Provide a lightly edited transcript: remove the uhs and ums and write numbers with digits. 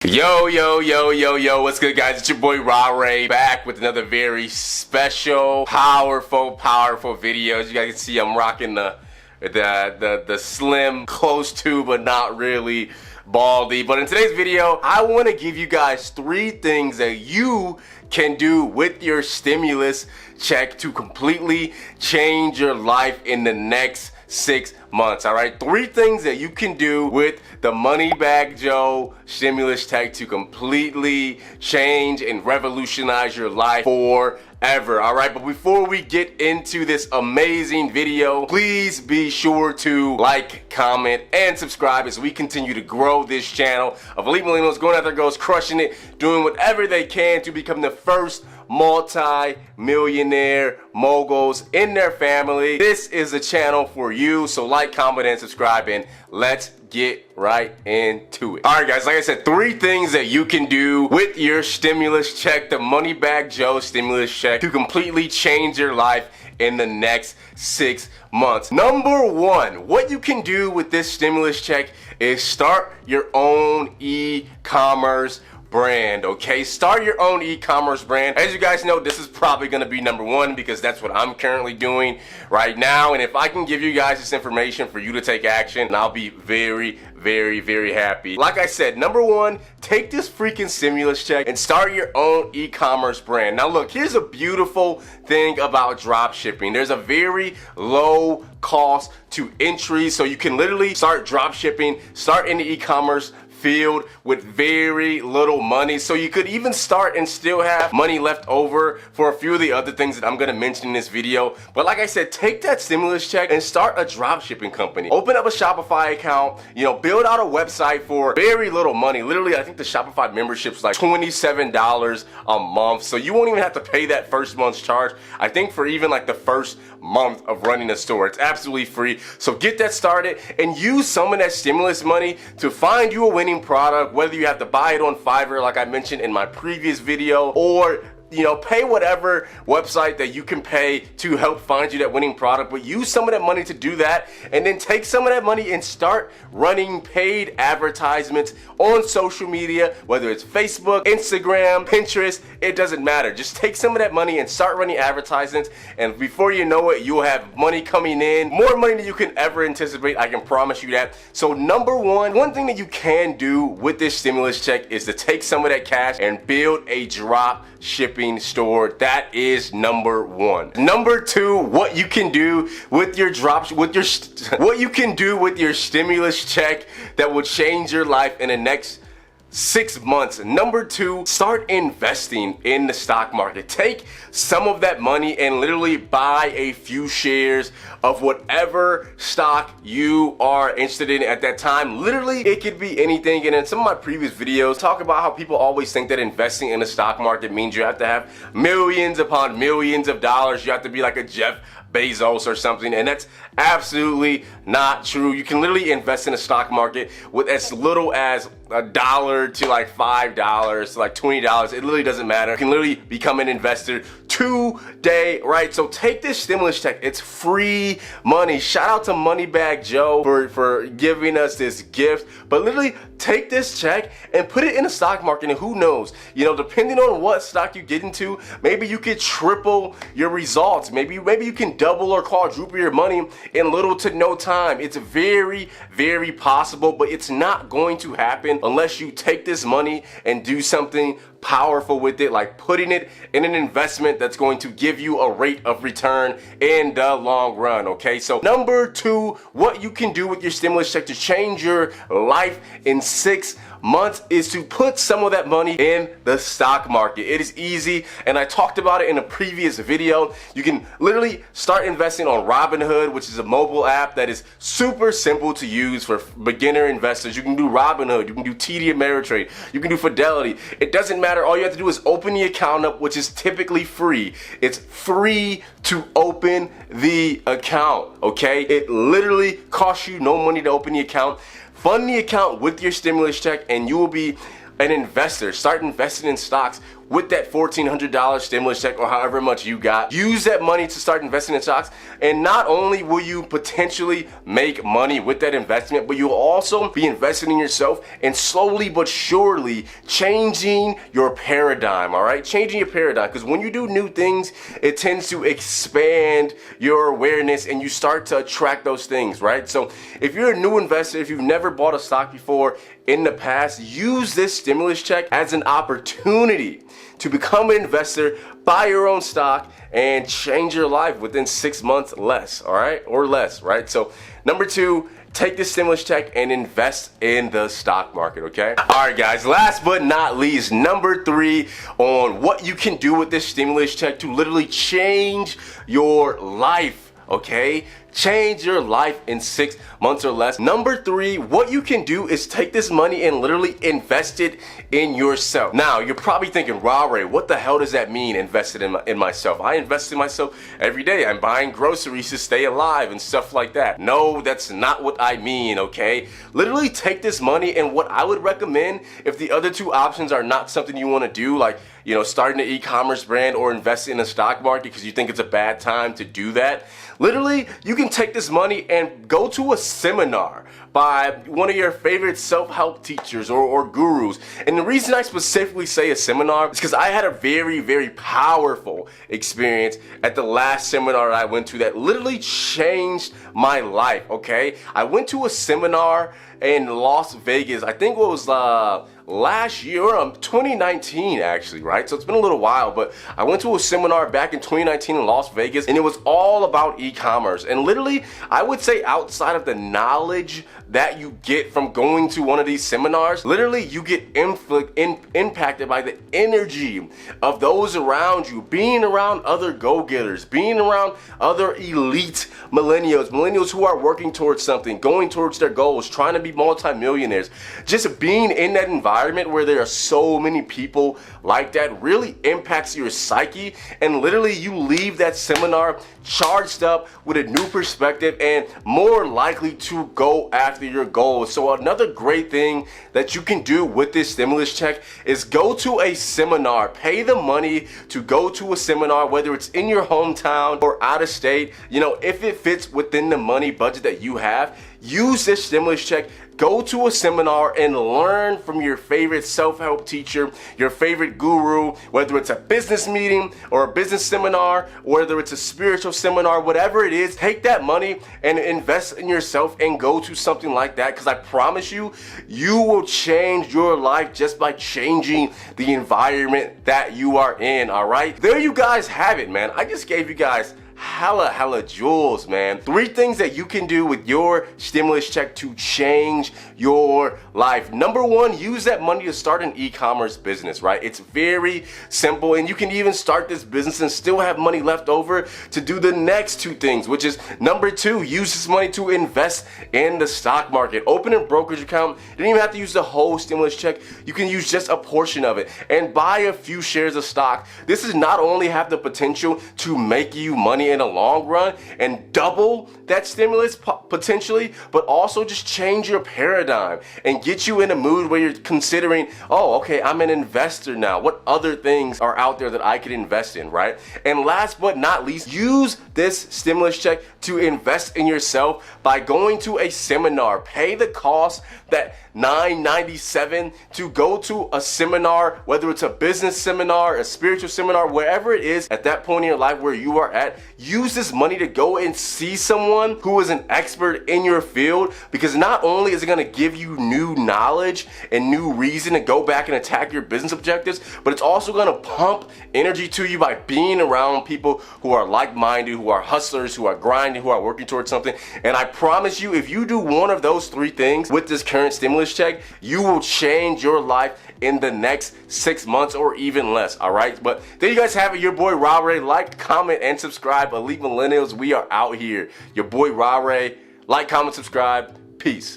Yo, what's good, guys? It's your boy Ray back with another very special, powerful video. As you guys can see, I'm rocking the slim, close to but not really baldy. But in today's video, I want to give you guys 3 things that you can do with your stimulus check to completely change your life in the next 6 months. All right, 3 things that you can do with the Money Bag Joe stimulus check to completely change and revolutionize your life forever. All right, but before we get into this amazing video, please be sure to like, comment, and subscribe as we continue to grow this channel of Elite Millennials, going after goals, crushing it, doing whatever they can to become the first multi-millionaire moguls in their family. This is a channel for you, so like, comment, and subscribe, and let's get right into it. All right, guys, like I said, 3 things that you can do with your stimulus check, the Money Bag Joe stimulus check, to completely change your life in the next 6 months. Number 1, what you can do with this stimulus check is start your own e-commerce brand. Okay, start your own e-commerce brand. As you guys know, this is probably going to be number 1 because that's what I'm currently doing right now, and if I can give you guys this information for you to take action, I'll be very happy. Like I said, number 1, take this freaking stimulus check and start your own e-commerce brand. Now look, here's a beautiful thing about drop shipping. There's a very low cost to entry, so you can literally start drop shipping, start in the e-commerce field with very little money. So you could even start and still have money left over for a few of the other things that I'm gonna mention in this video. But like I said, take that stimulus check and start a drop shipping company. Open up a Shopify account, build out a website for very little money. Literally, I think the Shopify membership's like $27 a month. So you won't even have to pay that first month's charge. I think for even like the first month of running a store, it's absolutely free. So get that started and use some of that stimulus money to find you a winning product, whether you have to buy it on Fiverr like I mentioned in my previous video, or pay whatever website that you can pay to help find you that winning product. But use some of that money to do that, and then take some of that money and start running paid advertisements on social media, whether it's Facebook, Instagram, Pinterest, it doesn't matter. Just take some of that money and start running advertisements, and before you know it, you'll have money coming in, more money than you can ever anticipate. I can promise you that. So number 1, one thing that you can do with this stimulus check is to take some of that cash and build a drop shipping store. That is number 1. Number 2, what you can do with your stimulus check that will change your life in the next 6 months. Number 2, start investing in the stock market. Take some of that money and literally buy a few shares of whatever stock you are interested in at that time. Literally, it could be anything. And in some of my previous videos, talk about how people always think that investing in the stock market means you have to have millions upon millions of dollars. You have to be like a Jeff Bezos or something, and that's absolutely not true. You can literally invest in the stock market with as little as $1 to like $5 to like $20. It literally doesn't matter. You can literally become an investor today, right? So take this stimulus check. It's free money. Shout out to Money Bag Joe for giving us this gift. But literally take this check and put it in the stock market, and who knows, depending on what stock you get into, maybe you could triple your results. Maybe you can double or quadruple your money in little to no time. It's very possible, but it's not going to happen unless you take this money and do something powerful with it, like putting it in an investment that's going to give you a rate of return in the long run. Okay, so number 2, what you can do with your stimulus check to change your life in 6 months is to put some of that money in the stock market. It is easy, and I talked about it in a previous video. You can literally start investing on Robinhood, which is a mobile app that is super simple to use for beginner investors. You can do Robinhood, you can do TD Ameritrade, you can do Fidelity. It doesn't matter. All you have to do is open the account up, which is typically free. It's free to open the account, okay? It literally costs you no money to open the account. Fund the account with your stimulus check, and you will be an investor. Start investing in stocks with that $1,400 stimulus check or however much you got. Use that money to start investing in stocks, and not only will you potentially make money with that investment, but you'll also be investing in yourself and slowly but surely changing your paradigm, all right? Changing your paradigm, because when you do new things, it tends to expand your awareness and you start to attract those things, right? So if you're a new investor, if you've never bought a stock before in the past, use this stimulus check as an opportunity to become an investor, buy your own stock, and change your life within 6 months less, all right? Or less, right? So number 2, take this stimulus check and invest in the stock market, okay? All right, guys, last but not least, number 3 on what you can do with this stimulus check to literally change your life, okay? Change your life in 6 months or less. Number 3, what you can do is take this money and literally invest it in yourself. Now, you're probably thinking, Ray, what the hell does that mean, invested in myself? I invest in myself every day. I'm buying groceries to stay alive and stuff like that. No, that's not what I mean, okay? Literally take this money, and what I would recommend, if the other 2 options are not something you want to do, like, you know, starting an e-commerce brand or investing in the stock market because you think it's a bad time to do that, literally, you can take this money and go to a seminar by one of your favorite self-help teachers or gurus. And the reason I specifically say a seminar is because I had a very, very powerful experience at the last seminar I went to that literally changed my life, okay? I went to a seminar in Las Vegas, I think it was last year, 2019 actually, right? So it's been a little while, but I went to a seminar back in 2019 in Las Vegas, and it was all about e-commerce. And literally, I would say outside of the knowledge that you get from going to one of these seminars, literally you get impacted by the energy of those around you, being around other go-getters, being around other elite millennials who are working towards something, going towards their goals, trying to be multimillionaires. Just being in that environment where there are so many people like that really impacts your psyche, and literally you leave that seminar charged up with a new perspective and more likely to go after your goals. So another great thing that you can do with this stimulus check is go to a seminar, pay the money to go to a seminar, whether it's in your hometown or out of state. You know, if it fits within the money budget that you have, use this stimulus check. Go to a seminar and learn from your favorite self-help teacher, your favorite guru, whether it's a business meeting or a business seminar, whether it's a spiritual seminar, whatever it is. Take that money and invest in yourself and go to something like that, because I promise you, you will change your life just by changing the environment that you are in, all right? There you guys have it, man. I just gave you guys hella jewels, man. 3 things that you can do with your stimulus check to change your life. Number 1, use that money to start an e-commerce business, right? It's very simple, and you can even start this business and still have money left over to do the next 2 things, which is number 2, use this money to invest in the stock market. Open a brokerage account. You don't even have to use the whole stimulus check. You can use just a portion of it and buy a few shares of stock. This is not only have the potential to make you money in the long run and double that stimulus potentially, but also just change your paradigm and get you in a mood where you're considering, oh, okay, I'm an investor now. What other things are out there that I could invest in, right? And last but not least, use this stimulus check to invest in yourself by going to a seminar. Pay the cost, that $9.97, to go to a seminar, whether it's a business seminar, a spiritual seminar, wherever it is at that point in your life where you are at. Use this money to go and see someone who is an expert in your field, because not only is it going to give you new knowledge and new reason to go back and attack your business objectives, but it's also going to pump energy to you by being around people who are like-minded, who are hustlers, who are grinding, who are working towards something. And I promise you, if you do one of those 3 things with this current stimulus check, you will change your life in the next 6 months or even less, all right? But there you guys have it. Your boy Ray. Like, comment, and subscribe. Elite Millennials, we are out here. Your boy Ray. Like, comment, subscribe. Peace.